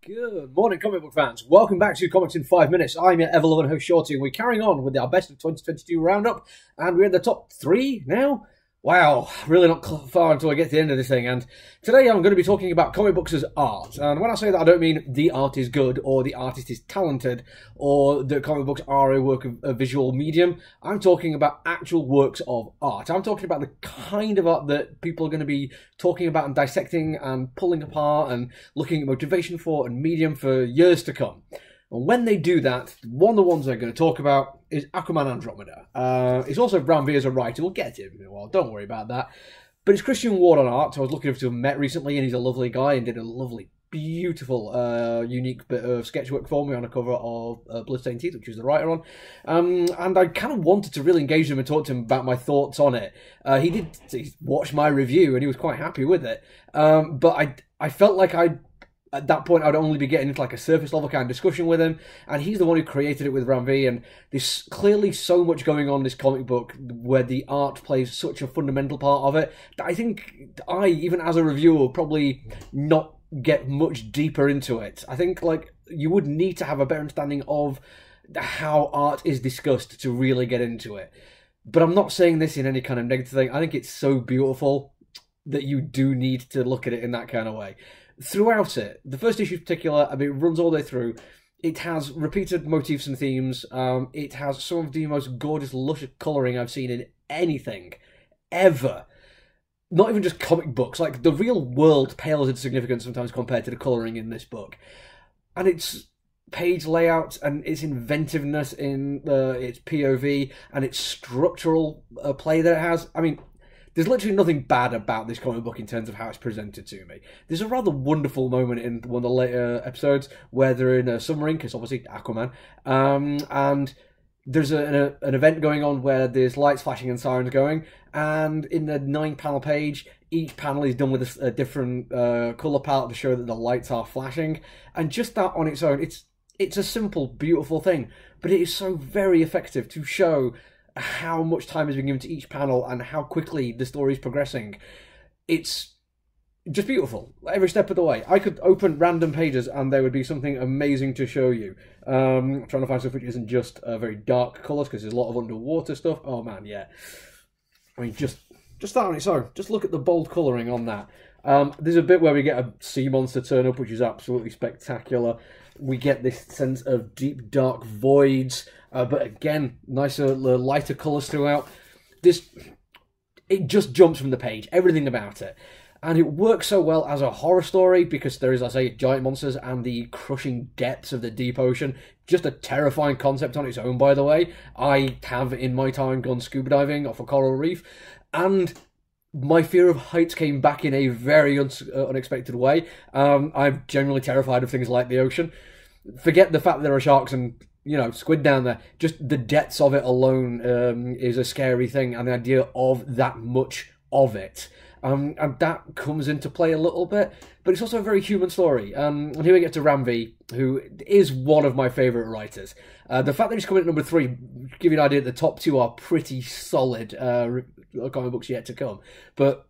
Good morning, comic book fans. Welcome back to Comics in 5 Minutes. I'm your ever-loving host, Shorty, and we're carrying on with our Best of 2022 roundup, and we're in the top 3 now. Wow, really not far until I get to the end of this thing, and today I'm going to be talking about comic books as art. And when I say that, I don't mean the art is good, or the artist is talented, or that comic books are a work of a visual medium. I'm talking about actual works of art. I'm talking about the kind of art that people are going to be talking about and dissecting and pulling apart and looking at motivation for and medium for years to come. And when they do that, one of the ones they're going to talk about is Aquaman Andromeda. It's also Brown V as a writer. We'll get to him in a while. Don't worry about that. But it's Christian Ward on art. I was lucky enough to have met recently, and he's a lovely guy and did a lovely, beautiful, unique bit of sketch work for me on a cover of Bloodstained Teeth, which he was the writer on. And I kind of wanted to really engage him and talk to him about my thoughts on it. He watched my review, and he was quite happy with it. But I felt like at that point, I'd only be getting into like a surface level kind of discussion with him, and he's the one who created it with Brown V, and there's clearly so much going on in this comic book where the art plays such a fundamental part of it that I think even as a reviewer, will probably not get much deeper into it. I think like you would need to have a better understanding of how art is discussed to really get into it. But I'm not saying this in any kind of negative thing. I think it's so beautiful that you do need to look at it in that kind of way. Throughout it, the first issue in particular, I mean, it runs all the way through. It has repeated motifs and themes. It has some of the most gorgeous, lush colouring I've seen in anything, ever. Not even just comic books. Like, the real world pales in significance sometimes compared to the colouring in this book. And its page layout and its inventiveness in its POV and its structural play that it has. I mean, there's literally nothing bad about this comic book in terms of how it's presented to me. There's a rather wonderful moment in one of the later episodes where they're in a submarine, because obviously Aquaman, and there's an event going on where there's lights flashing and sirens going, and in the 9-panel page, each panel is done with a different colour palette to show that the lights are flashing, and just that on its own, it's a simple, beautiful thing, but it is so very effective to show how much time has been given to each panel and how quickly the story is progressing. It's just beautiful every step of the way. I could open random pages and there would be something amazing to show you. I'm trying to find stuff which isn't just very dark colours, because there's a lot of underwater stuff. Oh man, yeah. I mean, just that on its own. Just look at the bold colouring on that. There's a bit where we get a sea monster turn up, which is absolutely spectacular. We get this sense of deep, dark voids, but again, nicer, lighter colours throughout. It just jumps from the page, everything about it. And it works so well as a horror story, because there is, I say, giant monsters and the crushing depths of the deep ocean. Just a terrifying concept on its own, by the way. I have, in my time, gone scuba diving off a coral reef, and my fear of heights came back in a very unexpected way. I'm generally terrified of things like the ocean. Forget the fact that there are sharks and, squid down there. Just the depths of it alone is a scary thing, and the idea of that much of it. And that comes into play a little bit, but it's also a very human story. And here we get to Ram V, who is one of my favourite writers. The fact that he's coming at number 3, give you an idea that the top 2 are pretty solid comic books yet to come. But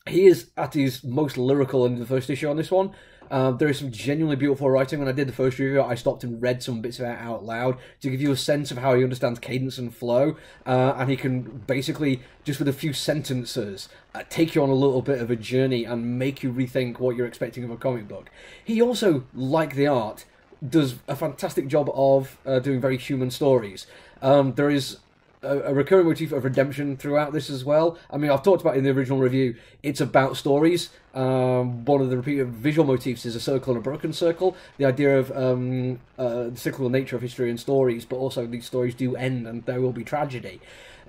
he is at his most lyrical in the first issue on this one. There is some genuinely beautiful writing. When I did the first review, I stopped and read some bits of it out loud to give you a sense of how he understands cadence and flow. And he can basically, just with a few sentences, take you on a little bit of a journey and make you rethink what you're expecting of a comic book. He also, like the art, does a fantastic job of doing very human stories. There is a recurring motif of redemption throughout this as well. I mean, I've talked about in the original review, it's about stories. One of the repeated visual motifs is a circle and a broken circle. The idea of the cyclical nature of history and stories, but also these stories do end and there will be tragedy.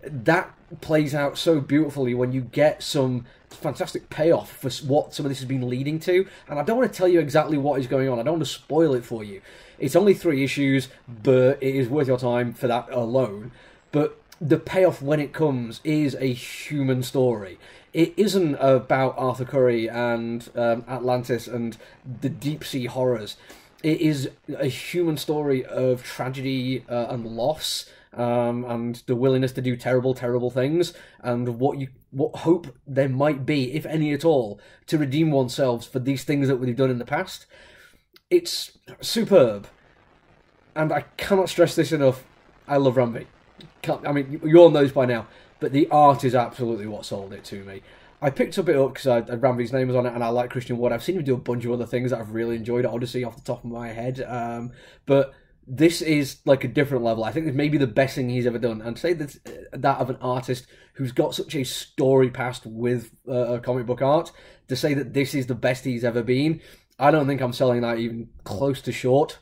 That plays out so beautifully when you get some fantastic payoff for what some of this has been leading to. And I don't want to tell you exactly what is going on. I don't want to spoil it for you. It's only 3 issues, but it is worth your time for that alone. But the payoff when it comes is a human story. It isn't about Arthur Curry and Atlantis and the deep sea horrors. It is a human story of tragedy and loss, and the willingness to do terrible, terrible things, and what hope there might be, if any at all, to redeem oneself for these things that we've done in the past. It's superb. And I cannot stress this enough. I love Ramvi. I mean, you all know this by now, but the art is absolutely what sold it to me. I picked up it up because Ramvi's name was on it, and I like Christian Wood. I've seen him do a bunch of other things that I've really enjoyed. Odyssey off the top of my head, but this is like a different level. I think it's maybe the best thing he's ever done. And to say that of an artist who's got such a story past with comic book art, to say that this is the best he's ever been, I don't think I'm selling that even close to short.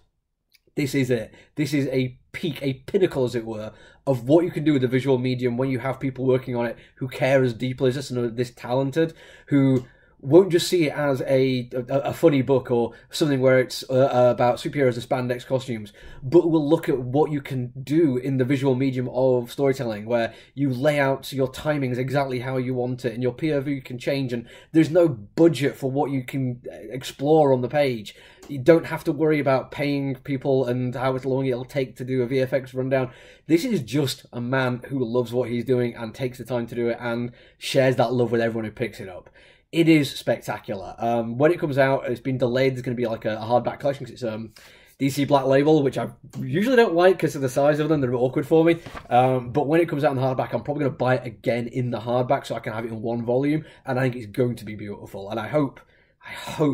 This is it. This is a peak, a pinnacle, as it were, of what you can do with the visual medium when you have people working on it who care as deeply as this and are this talented, who won't just see it as a funny book or something where it's about superheroes and spandex costumes, but will look at what you can do in the visual medium of storytelling, where you lay out your timings exactly how you want it, and your POV can change, and there's no budget for what you can explore on the page. You don't have to worry about paying people and how long it'll take to do a VFX rundown. This is just a man who loves what he's doing and takes the time to do it and shares that love with everyone who picks it up. It is spectacular. When it comes out, it's been delayed. There's going to be like a hardback collection because it's DC Black Label, which I usually don't like because of the size of them. They're a bit awkward for me. But when it comes out in the hardback, I'm probably going to buy it again in the hardback so I can have it in one volume. And I think it's going to be beautiful. And I hope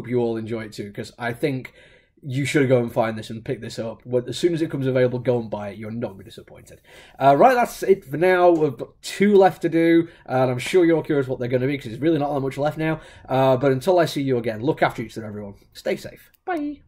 you all enjoy it too, because I think you should go and find this and pick this up. As soon as it comes available, go and buy it. You're not going to be disappointed. Right, that's it for now. We've got 2 left to do, and I'm sure you're curious what they're going to be, because there's really not that much left now. But until I see you again, look after each other, everyone. Stay safe. Bye.